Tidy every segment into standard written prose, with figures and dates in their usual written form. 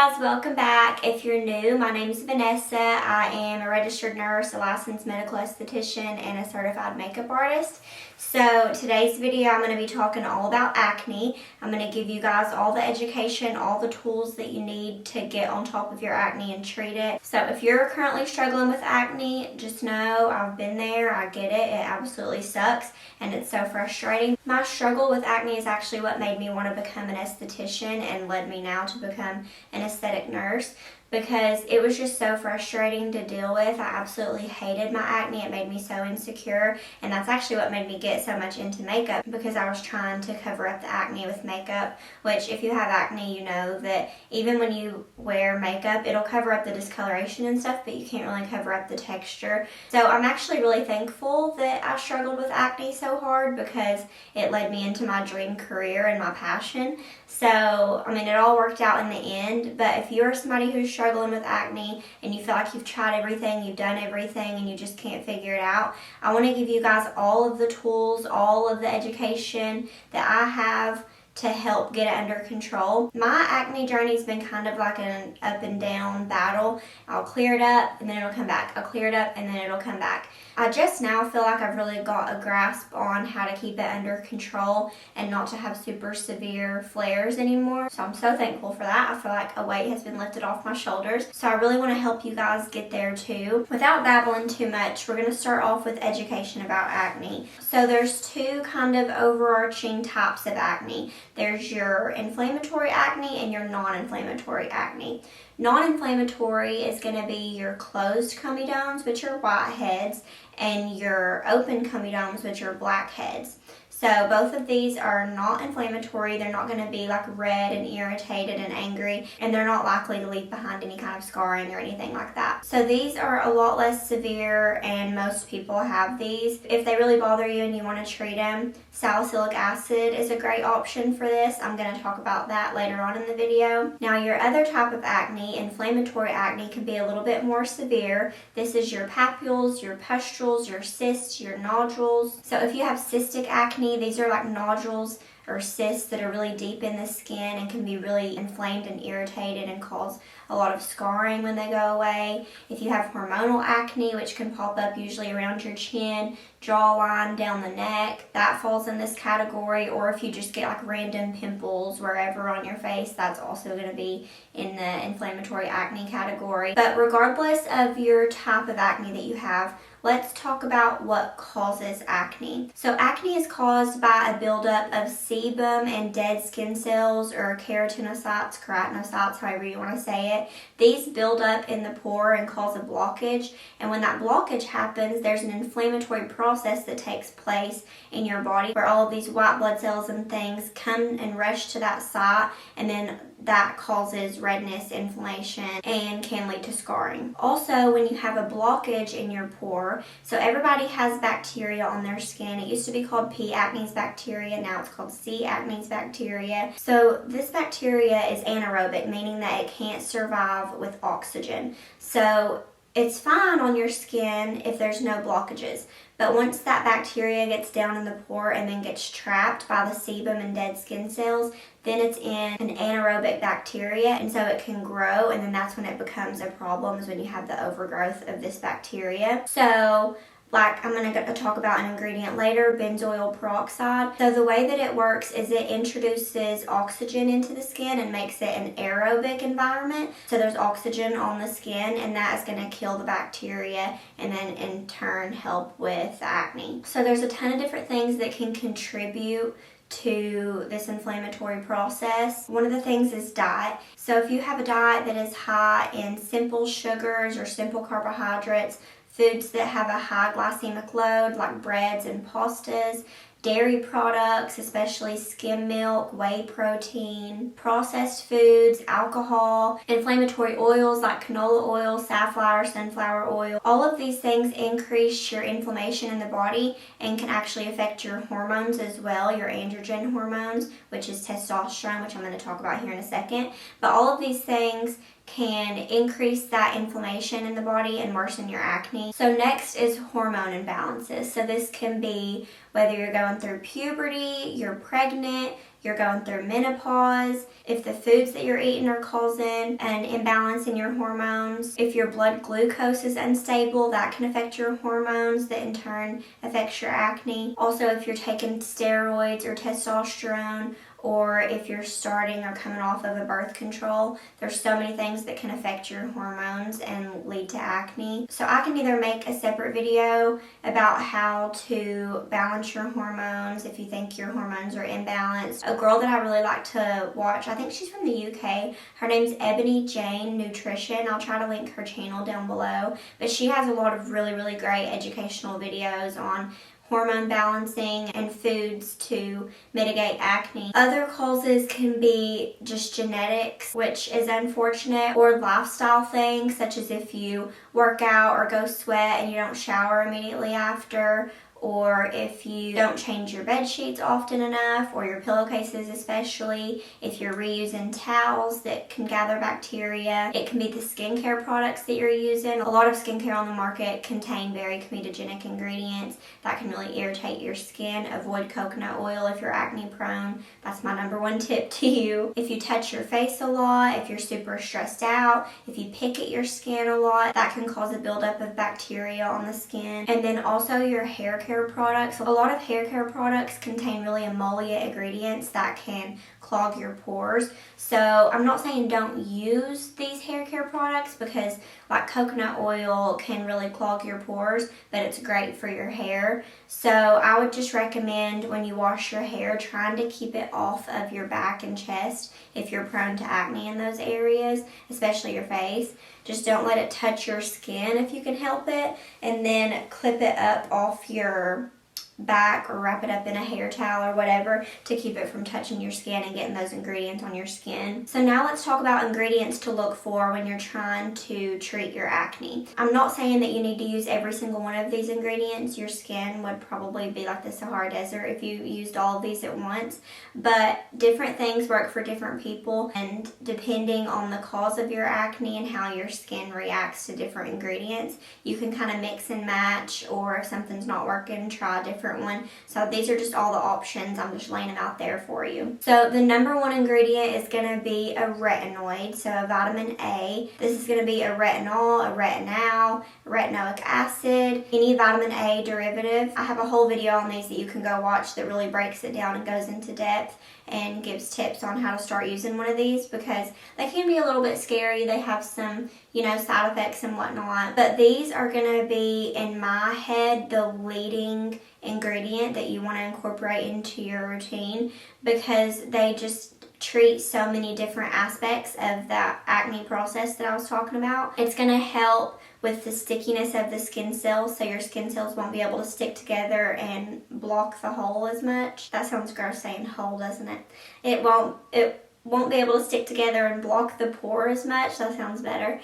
guys, welcome back. If you're new, my name is Vanessa. I am a registered nurse, a licensed medical esthetician, and a certified makeup artist. So today's video I'm going to be talking all about acne. I'm going to give you guys all the education, all the tools that you need to get on top of your acne and treat it. So if you're currently struggling with acne, just know I've been there, I get it, it absolutely sucks and it's so frustrating. My struggle with acne is actually what made me want to become an esthetician and led me now to become an aesthetic nurse, because it was just so frustrating to deal with. I absolutely hated my acne. It made me so insecure, and that's actually what made me get so much into makeup, because I was trying to cover up the acne with makeup, which if you have acne, you know that even when you wear makeup, it'll cover up the discoloration and stuff, but you can't really cover up the texture. So I'm actually really thankful that I struggled with acne so hard, because it led me into my dream career and my passion. So, I mean, it all worked out in the end, but if you're somebody who's struggling with acne and you feel like you've tried everything, you've done everything, and you just can't figure it out, I want to give you guys all of the tools, all of the education that I have to help get it under control. My acne journey's been kind of like an up and down battle. I'll clear it up and then it'll come back. I'll clear it up and then it'll come back. I just now feel like I've really got a grasp on how to keep it under control and not to have super severe flares anymore. So I'm so thankful for that. I feel like a weight has been lifted off my shoulders. So I really want to help you guys get there too. Without babbling too much, we're going to start off with education about acne. So there's two kind of overarching types of acne. There's your inflammatory acne and your non-inflammatory acne. Non-inflammatory is going to be your closed comedones, which are whiteheads, and your open comedones, which are blackheads. So both of these are not inflammatory. They're not going to be like red and irritated and angry, and they're not likely to leave behind any kind of scarring or anything like that. So these are a lot less severe, and most people have these. If they really bother you and you want to treat them, salicylic acid is a great option for this. I'm going to talk about that later on in the video. Now, your other type of acne, inflammatory acne, can be a little bit more severe. This is your papules, your pustules, your cysts, your nodules. So if you have cystic acne, these are like nodules or cysts that are really deep in the skin and can be really inflamed and irritated and cause a lot of scarring when they go away. If you have hormonal acne, which can pop up usually around your chin, jawline, down the neck, that falls in this category. Or if you just get like random pimples wherever on your face, that's also going to be in the inflammatory acne category. But regardless of your type of acne that you have, let's talk about what causes acne. So acne is caused by a buildup of sebum and dead skin cells, or keratinocytes, keratinocytes, however you want to say it. These build up in the pore and cause a blockage, and when that blockage happens, there's an inflammatory process that takes place in your body where all of these white blood cells and things come and rush to that site, and then that causes redness, inflammation, and can lead to scarring. Also, when you have a blockage in your pore, so everybody has bacteria on their skin. It used to be called P. acnes bacteria, now it's called C. acnes bacteria. So this bacteria is anaerobic, meaning that it can't survive with oxygen. So it's fine on your skin if there's no blockages, but once that bacteria gets down in the pore and then gets trapped by the sebum and dead skin cells, then it's in an anaerobic bacteria, and so it can grow, and then that's when it becomes a problem, is when you have the overgrowth of this bacteria. So like I'm going to talk about an ingredient later, benzoyl peroxide. So the way that it works is it introduces oxygen into the skin and makes it an aerobic environment. So there's oxygen on the skin, and that is going to kill the bacteria and then in turn help with acne. So there's a ton of different things that can contribute to this inflammatory process. One of the things is diet. So if you have a diet that is high in simple sugars or simple carbohydrates, foods that have a high glycemic load like breads and pastas, dairy products, especially skim milk, whey protein, processed foods, alcohol, inflammatory oils like canola oil, safflower, sunflower oil. All of these things increase your inflammation in the body and can actually affect your hormones as well, your androgen hormones, which is testosterone, which I'm going to talk about here in a second. But all of these things can increase that inflammation in the body and worsen your acne. So next is hormone imbalances. So this can be whether you're going through puberty, you're pregnant, you're going through menopause, if the foods that you're eating are causing an imbalance in your hormones, if your blood glucose is unstable, that can affect your hormones, that in turn affects your acne. Also, if you're taking steroids or testosterone, or if you're starting or coming off of a birth control, there's so many things that can affect your hormones and lead to acne. So I can either make a separate video about how to balance your hormones if you think your hormones are imbalanced. A girl that I really like to watch, I think she's from the UK, her name's Ebony Jane Nutrition. I'll try to link her channel down below, but she has a lot of really great educational videos on hormone balancing and foods to mitigate acne. Other causes can be just genetics, which is unfortunate, or lifestyle things, such as if you work out or go sweat and you don't shower immediately after, or if you don't change your bed sheets often enough, or your pillowcases especially, if you're reusing towels that can gather bacteria. It can be the skincare products that you're using. A lot of skincare on the market contain very comedogenic ingredients that can really irritate your skin. Avoid coconut oil if you're acne prone. That's my #1 tip to you. If you touch your face a lot, if you're super stressed out, if you pick at your skin a lot, that can cause a buildup of bacteria on the skin. And then also your hair care products. A lot of hair care products contain really emollient ingredients that can clog your pores. So I'm not saying don't use these hair care products, because like coconut oil can really clog your pores, but it's great for your hair. So I would just recommend when you wash your hair, trying to keep it off of your back and chest if you're prone to acne in those areas, especially your face. Just don't let it touch your skin if you can help it, and then clip it up off your back or wrap it up in a hair towel or whatever to keep it from touching your skin and getting those ingredients on your skin. So now let's talk about ingredients to look for when you're trying to treat your acne. I'm not saying that you need to use every single one of these ingredients. Your skin would probably be like the Sahara Desert if you used all of these at once, but different things work for different people, and depending on the cause of your acne and how your skin reacts to different ingredients, you can kind of mix and match, or if something's not working, try a different one. So these are just all the options. I'm just laying them out there for you. So the #1 ingredient is going to be a retinoid, so a vitamin A. This is going to be a retinol, a retinol, retinoic acid, any vitamin A derivative. I have a whole video on these that you can go watch that really breaks it down and goes into depth and gives tips on how to start using one of these, because they can be a little bit scary. They have some, side effects and whatnot. But these are going to be, in my head, the leading ingredient that you want to incorporate into your routine, because they just treat so many different aspects of that acne process that I was talking about. It's going to help with the stickiness of the skin cells, so your skin cells won't be able to stick together and block the hole as much. That sounds gross saying hole, doesn't it? It won't be able to stick together and block the pore as much. That sounds better.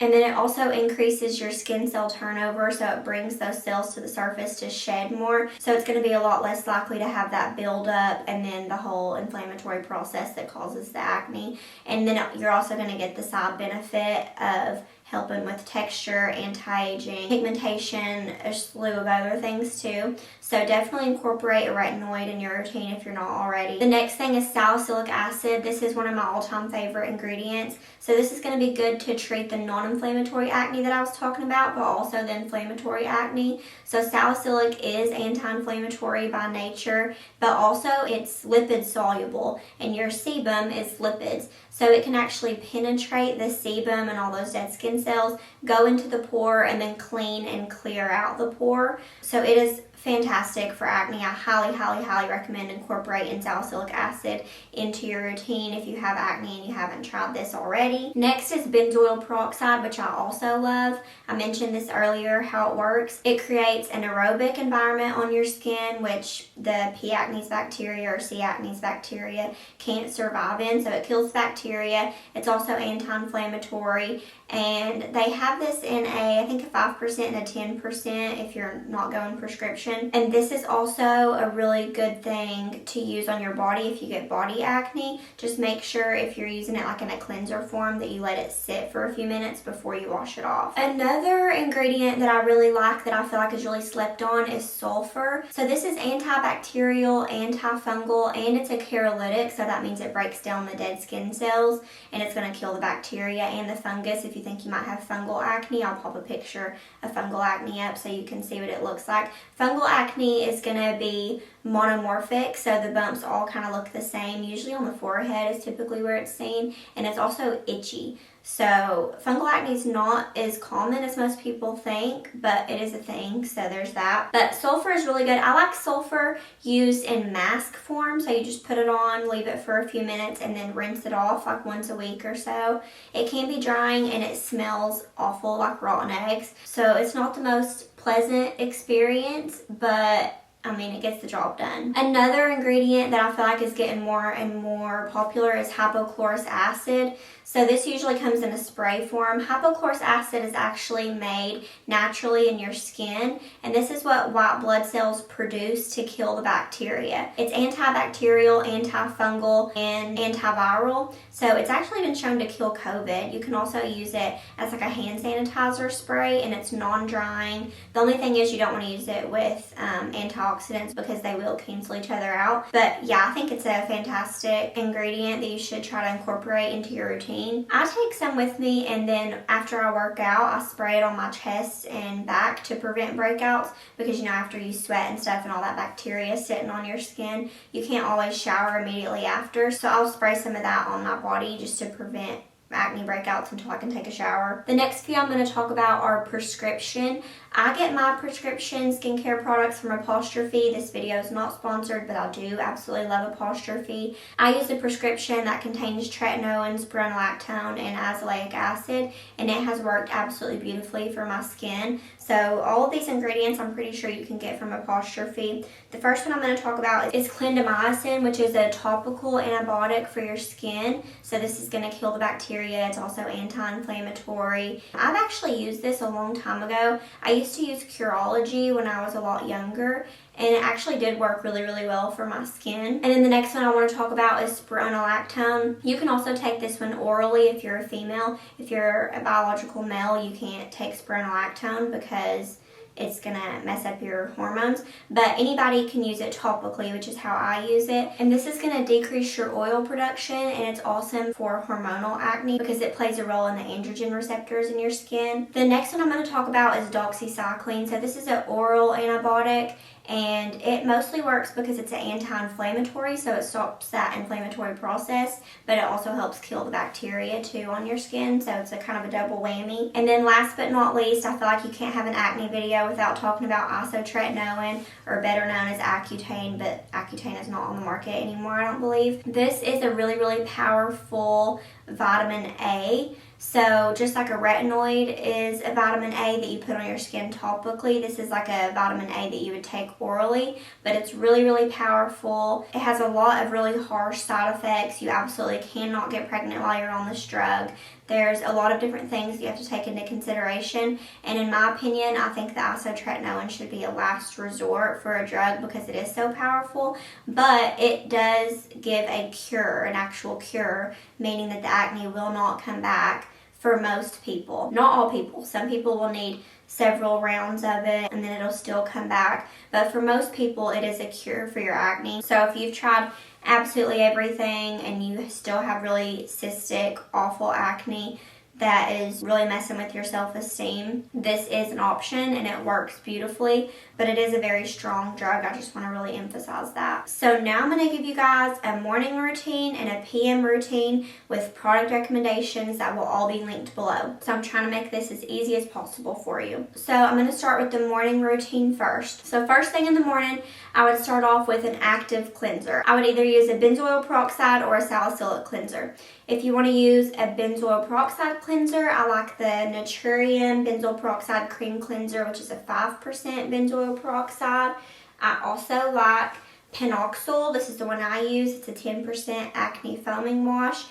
And then it also increases your skin cell turnover, so it brings those cells to the surface to shed more. So it's going to be a lot less likely to have that buildup and then the whole inflammatory process that causes the acne. And then you're also going to get the side benefit of helping with texture, anti-aging, pigmentation, a slew of other things too. So definitely incorporate a retinoid in your routine if you're not already. The next thing is salicylic acid. This is one of my all-time favorite ingredients. So this is going to be good to treat the non-inflammatory acne that I was talking about, but also the inflammatory acne. So salicylic is anti-inflammatory by nature, but also it's lipid soluble, and your sebum is lipids. So it can actually penetrate the sebum and all those dead skin cells, go into the pore, and then clean and clear out the pore. So it is fantastic for acne. I highly recommend incorporating salicylic acid into your routine if you have acne and you haven't tried this already. Next is benzoyl peroxide, which I also love. I mentioned this earlier, how it works. It creates an aerobic environment on your skin, which the P. acnes bacteria or C. acnes bacteria can't survive in. So it kills bacteria bacteria. It's also anti-inflammatory, and they have this in I think a 5% and a 10% if you're not going prescription. And this is also a really good thing to use on your body if you get body acne. Just make sure if you're using it like in a cleanser form that you let it sit for a few minutes before you wash it off. Another ingredient that I really like that I feel like is really slept on is sulfur. So this is antibacterial, antifungal, and it's a cherolytic, so that means it breaks down the dead skin cells, and it's going to kill the bacteria and the fungus. If you think you might have fungal acne, I'll pop a picture of fungal acne up so you can see what it looks like. Fungal acne is going to be monomorphic, so the bumps all kind of look the same. Usually on the forehead is typically where it's seen, and it's also itchy. So fungal acne is not as common as most people think, but it is a thing, so there's that. But sulfur is really good. I like sulfur used in mask form, so you just put it on, leave it for a few minutes, and then rinse it off like once a week or so. It can be drying and it smells awful like rotten eggs, so it's not the most pleasant experience, but I mean, it gets the job done. Another ingredient that I feel like is getting more and more popular is hypochlorous acid. So this usually comes in a spray form. Hypochlorous acid is actually made naturally in your skin, and this is what white blood cells produce to kill the bacteria. It's antibacterial, antifungal, and antiviral. So it's actually been shown to kill COVID. You can also use it as like a hand sanitizer spray, and it's non-drying. The only thing is you don't want to use it with antioxidants because they will cancel each other out. But yeah, I think it's a fantastic ingredient that you should try to incorporate into your routine. I take some with me, and then after I work out, I spray it on my chest and back to prevent breakouts, because you know, after you sweat and stuff and all that bacteria sitting on your skin, you can't always shower immediately after. So I'll spray some of that on my body just to prevent acne breakouts until I can take a shower. The next few I'm going to talk about are prescription. I get my prescription skincare products from Apostrophe. This video is not sponsored, but I do absolutely love Apostrophe. I use a prescription that contains tretinoin, spironolactone, and azelaic acid, and it has worked absolutely beautifully for my skin. So all of these ingredients I'm pretty sure you can get from Apostrophe. The first one I'm going to talk about is clindamycin, which is a topical antibiotic for your skin. So this is going to kill the bacteria. It's also anti-inflammatory. I've actually used this a long time ago. I used to use Curology when I was a lot younger, and it actually did work really, really well for my skin. And then the next one I want to talk about is spironolactone. You can also take this one orally if you're a female. If you're a biological male, you can't take spironolactone because it's gonna mess up your hormones, but anybody can use it topically, which is how I use it. And this is gonna decrease your oil production, and it's awesome for hormonal acne because it plays a role in the androgen receptors in your skin. The next one I'm gonna talk about is doxycycline. So this is an oral antibiotic, and it mostly works because it's an anti-inflammatory, so it stops that inflammatory process, but it also helps kill the bacteria too on your skin, so it's a kind of a double whammy. And then last but not least, I feel like you can't have an acne video without talking about isotretinoin, or better known as Accutane, but Accutane is not on the market anymore, I don't believe. This is a really, really powerful vitamin A. So just like a retinoid is a vitamin A that you put on your skin topically, this is like a vitamin A that you would take orally, but it's really, really powerful. It has a lot of really harsh side effects. You absolutely cannot get pregnant while you're on this drug. There's a lot of different things you have to take into consideration, and in my opinion, I think the isotretinoin should be a last resort for a drug because it is so powerful, but it does give a cure, an actual cure, meaning that the acne will not come back for most people. Not all people. Some people will need several rounds of it and then it'll still come back, but for most people it is a cure for your acne. So if you've tried absolutely everything and you still have really cystic, awful acne that is really messing with your self-esteem, this is an option and it works beautifully, but it is a very strong drug. I just want to really emphasize that. So now I'm going to give you guys a morning routine and a PM routine with product recommendations that will all be linked below. So I'm trying to make this as easy as possible for you. So I'm going to start with the morning routine first. So first thing in the morning, I would start off with an active cleanser. I would either use a benzoyl peroxide or a salicylic cleanser. If you want to use a benzoyl peroxide cleanser, I like the Naturium benzoyl peroxide cream cleanser, which is a 5% benzoyl peroxide. I also like Panoxyl. This is the one I use. It's a 10% acne foaming wash.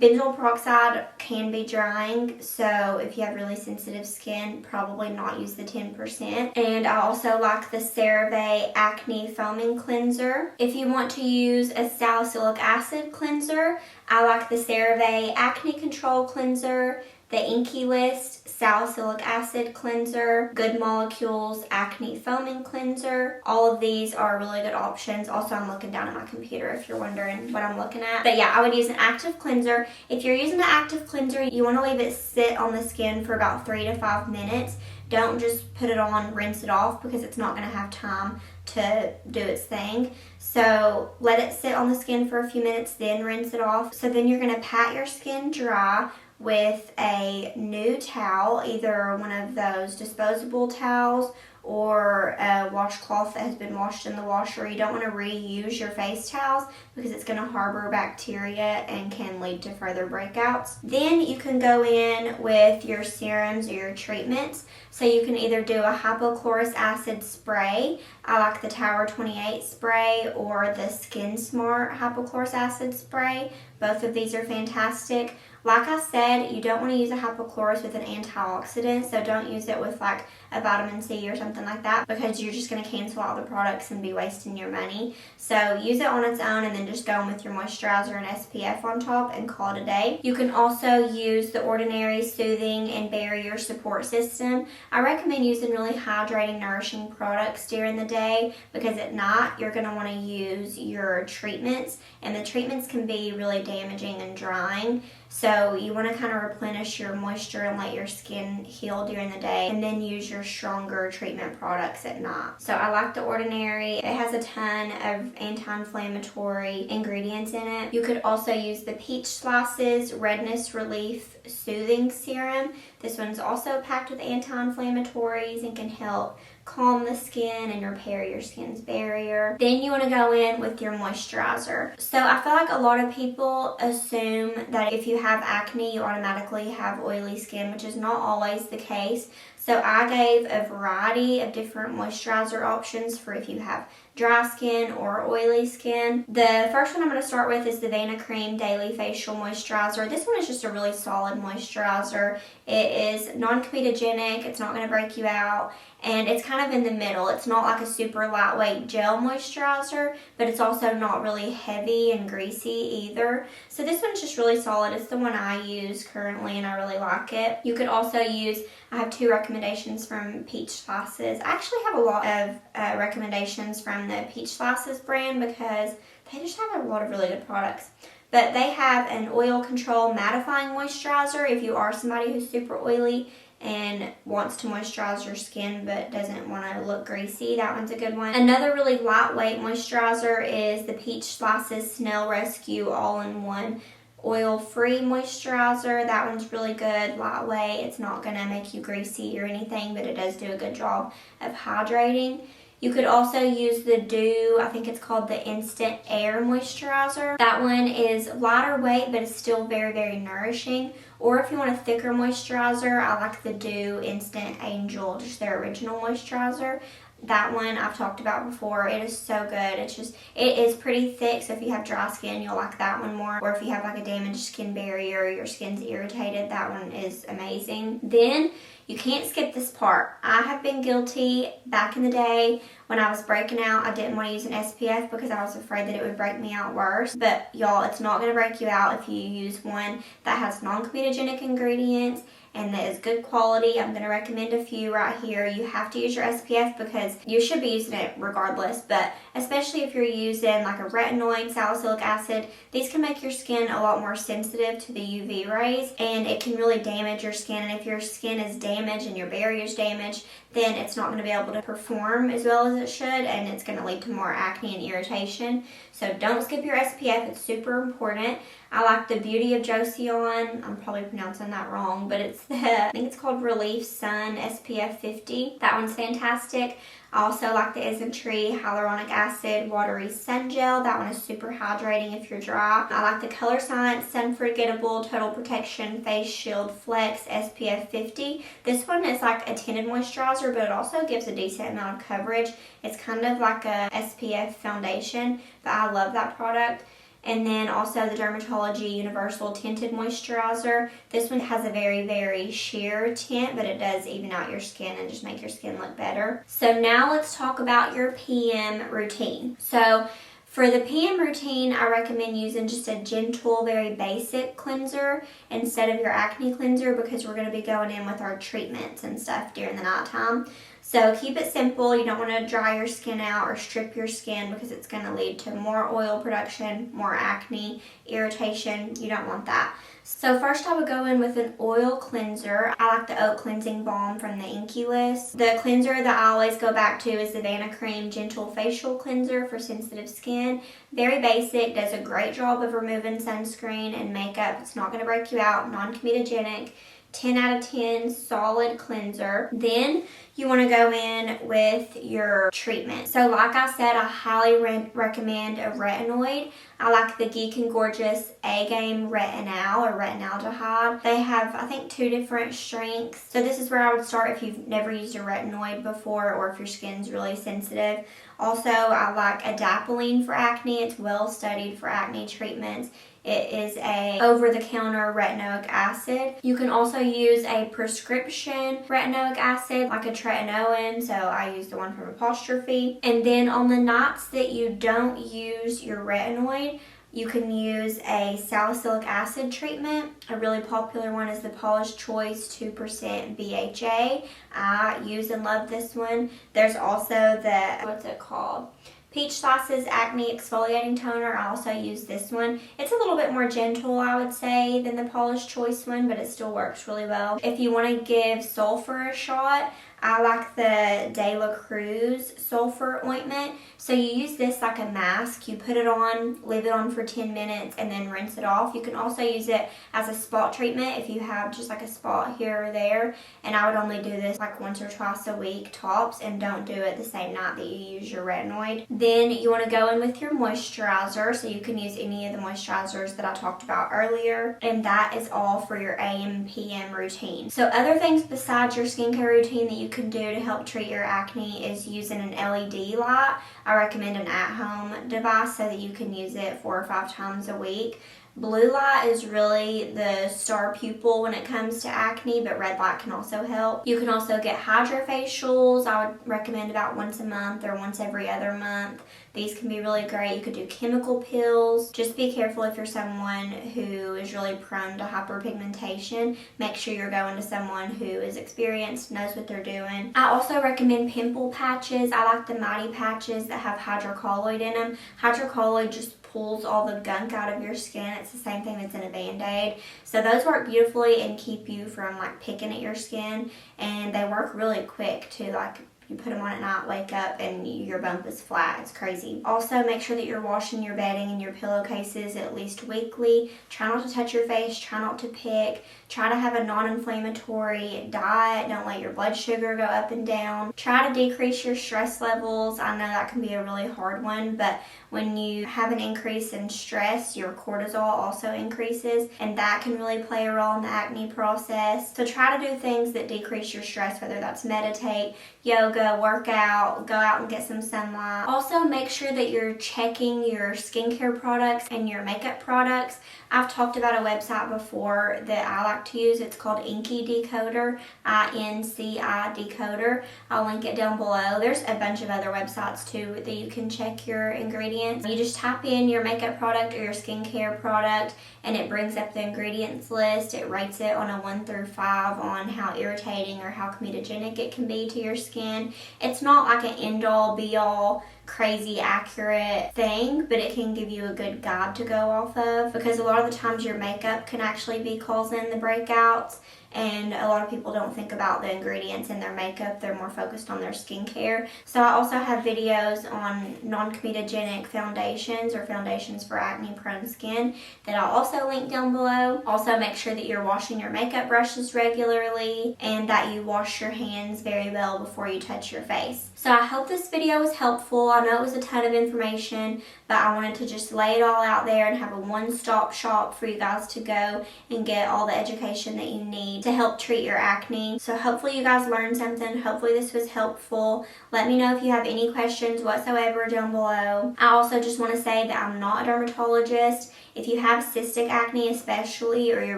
Benzoyl peroxide can be drying, so if you have really sensitive skin, probably not use the 10%. And I also like the Cerave Acne Foaming Cleanser. If you want to use a salicylic acid cleanser, I like the Cerave Acne Control Cleanser, the Inkey List Salicylic Acid Cleanser, Good Molecules Acne Foaming Cleanser. All of these are really good options. Also, I'm looking down at my computer if you're wondering what I'm looking at. But yeah, I would use an active cleanser. If you're using the active cleanser, you want to leave it sit on the skin for about 3 to 5 minutes. Don't just put it on, rinse it off, because it's not going to have time to do its thing. So let it sit on the skin for a few minutes, then rinse it off. So then you're going to pat your skin dry with a new towel, either one of those disposable towels or a washcloth that has been washed in the washer. You don't want to reuse your face towels because it's going to harbor bacteria and can lead to further breakouts. Then you can go in with your serums or your treatments. So you can either do a hypochlorous acid spray. I like the Tower 28 spray or the Skinsmart hypochlorous acid spray. Both of these are fantastic. Like I said, you don't want to use a hypochlorous with an antioxidant, so don't use it with like a vitamin C or something like that, because you're just going to cancel out the products and be wasting your money. So use it on its own and then just go in with your moisturizer and SPF on top and call it a day. You can also use the Ordinary Soothing and Barrier Support System. I recommend using really hydrating, nourishing products during the day, because at night you're going to want to use your treatments, and the treatments can be really damaging and drying. So you want to kind of replenish your moisture and let your skin heal during the day, and then use your stronger treatment products at night. So I like the Ordinary. It has a ton of anti-inflammatory ingredients in it. You could also use the Peach Slices Redness Relief Soothing Serum. This one's also packed with anti-inflammatories and can help calm the skin and repair your skin's barrier. Then you want to go in with your moisturizer. So I feel like a lot of people assume that if you have acne, you automatically have oily skin, which is not always the case. So I gave a variety of different moisturizer options for if you have dry skin or oily skin. The first one I'm going to start with is the Vanicream Daily Facial Moisturizer. This one is just a really solid moisturizer. It is non-comedogenic, it's not going to break you out, and it's kind of in the middle. It's not like a super lightweight gel moisturizer, but it's also not really heavy and greasy either. So this one's just really solid. It's the one I use currently and I really like it. You could also use, I have 2 recommendations from Peach Slices. I actually have a lot of recommendations from the Peach Slices brand because they just have a lot of really good products. But they have an oil control mattifying moisturizer if you are somebody who's super oily and wants to moisturize your skin but doesn't want to look greasy. That one's a good one. Another really lightweight moisturizer is the Peach Slices Snail Rescue All-in-One Oil-Free Moisturizer. That one's really good, lightweight. It's not going to make you greasy or anything, but it does do a good job of hydrating. You could also use the Dew, I think it's called the Instant Air Moisturizer. That one is lighter weight, but it's still very, very nourishing. Or if you want a thicker moisturizer, I like the Dew Instant Angel, just their original moisturizer. That one I've talked about before. It is so good. It is pretty thick, so if you have dry skin, you'll like that one more. Or if you have like a damaged skin barrier, your skin's irritated, that one is amazing. Then you can't skip this part. I have been guilty back in the day when I was breaking out. I didn't want to use an SPF because I was afraid that it would break me out worse. But y'all, it's not going to break you out if you use one that has non-comedogenic ingredients and that is good quality. I'm going to recommend a few right here. You have to use your SPF because you should be using it regardless, but especially if you're using like a retinoid, salicylic acid, these can make your skin a lot more sensitive to the UV rays, and it can really damage your skin. And if your skin is damaged and your barrier is damaged, then it's not going to be able to perform as well as it should, and it's going to lead to more acne and irritation. So don't skip your SPF. It's super important. I like the Beauty of Joseon. I'm probably pronouncing that wrong, but it's I think it's called Relief Sun SPF 50. That one's fantastic. I also like the Isntree Hyaluronic Acid Watery Sun Gel. That one is super hydrating if you're dry. I like the Color Science Sun Forgettable Total Protection Face Shield Flex SPF 50. This one is like a tinted moisturizer, but it also gives a decent amount of coverage. It's kind of like a SPF foundation, but I love that product. And then also the Dermatology Universal Tinted Moisturizer. This one has a very, very sheer tint, but it does even out your skin and just make your skin look better. So now let's talk about your PM routine. So for the PM routine, I recommend using just a gentle, very basic cleanser instead of your acne cleanser, because we're going to be going in with our treatments and stuff during the nighttime. So keep it simple. You don't want to dry your skin out or strip your skin, because it's going to lead to more oil production, more acne, irritation. You don't want that. So first I would go in with an oil cleanser. I like the Oat Cleansing Balm from the Inkey list. The cleanser that I always go back to is the Vanicream Gentle Facial Cleanser for sensitive skin. Very basic, does a great job of removing sunscreen and makeup. It's not going to break you out, non-comedogenic. 10 out of 10, solid cleanser. Then you want to go in with your treatment. So like I said, I highly recommend a retinoid. I like the Geek and Gorgeous A-Game Retinal or retinaldehyde. They have, I think, 2 different strengths. So this is where I would start if you've never used a retinoid before or if your skin's really sensitive. Also, I like adapalene for acne. It's well studied for acne treatments. It is a over-the-counter retinoic acid. You can also use a prescription retinoic acid, like a tretinoin, so I use the one from Apostrophe. And then on the nights that you don't use your retinoid, you can use a salicylic acid treatment. A really popular one is the paula'schoice 2% BHA. I use and love this one. There's also the, what's it called? Peach Slice's Acne Exfoliating Toner. I also use this one. It's a little bit more gentle, I would say, than the Paula'schoice one, but it still works really well. If you want to give Sulfur a shot, I like the De La Cruz Sulfur ointment. So you use this like a mask. You put it on, leave it on for 10 minutes, and then rinse it off. You can also use it as a spot treatment if you have just like a spot here or there. And I would only do this like once or twice a week tops, and don't do it the same night that you use your retinoid. Then you want to go in with your moisturizer. So you can use any of the moisturizers that I talked about earlier. And that is all for your AM PM routine. So other things besides your skincare routine that you can do to help treat your acne is using an LED light. I recommend an at-home device so that you can use it 4 or 5 times a week. Blue light is really the star pupil when it comes to acne, but red light can also help. You can also get hydrofacials. I would recommend about once a month or once every other month. These can be really great. You could do chemical peels. Just be careful if you're someone who is really prone to hyperpigmentation. Make sure you're going to someone who is experienced, knows what they're doing. I also recommend pimple patches. I like the Mighty patches that have hydrocolloid in them. Hydrocolloid just pulls all the gunk out of your skin. It's the same thing that's in a Band-Aid. So those work beautifully and keep you from like picking at your skin, and they work really quick too. Like you put them on at night, wake up, and your bump is flat. It's crazy. Also, make sure that you're washing your bedding and your pillowcases at least weekly. Try not to touch your face. Try not to pick. Try to have a non-inflammatory diet. Don't let your blood sugar go up and down. Try to decrease your stress levels. I know that can be a really hard one, but when you have an increase in stress, your cortisol also increases, and that can really play a role in the acne process. So try to do things that decrease your stress, whether that's meditate, yoga, work out, go out and get some sunlight. Also, make sure that you're checking your skincare products and your makeup products. I've talked about a website before that I like to use. It's called Inkey Decoder, I-N-C-I Decoder. I'll link it down below. There's a bunch of other websites too that you can check your ingredients. You just type in your makeup product or your skincare product, and it brings up the ingredients list. It rates it on a 1 through 5 on how irritating or how comedogenic it can be to your skin. It's not like an end-all, be-all, crazy accurate thing, but it can give you a good guide to go off of, because a lot of the times your makeup can actually be causing the breakouts, and a lot of people don't think about the ingredients in their makeup. They're more focused on their skincare. So I also have videos on non-comedogenic foundations or foundations for acne-prone skin that I'll also link down below. Also, make sure that you're washing your makeup brushes regularly and that you wash your hands very well before you touch your face. So I hope this video was helpful. I know it was a ton of information, but I wanted to just lay it all out there and have a one-stop shop for you guys to go and get all the education that you need to help treat your acne. So hopefully you guys learned something. Hopefully this was helpful. Let me know if you have any questions whatsoever down below. I also just want to say that I'm not a dermatologist. If you have cystic acne especially, or you're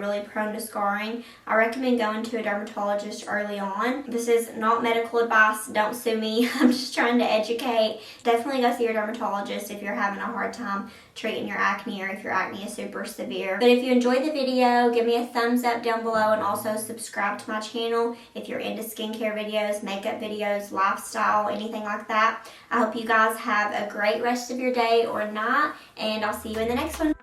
really prone to scarring, I recommend going to a dermatologist early on. This is not medical advice. Don't sue me. I'm just trying to educate. Definitely go see your dermatologist if you're having a hard time treating your acne, or if your acne is super severe. But if you enjoyed the video, give me a thumbs up down below, and also subscribe to my channel if you're into skincare videos, makeup videos, lifestyle, anything like that. I hope you guys have a great rest of your day or night, and I'll see you in the next one.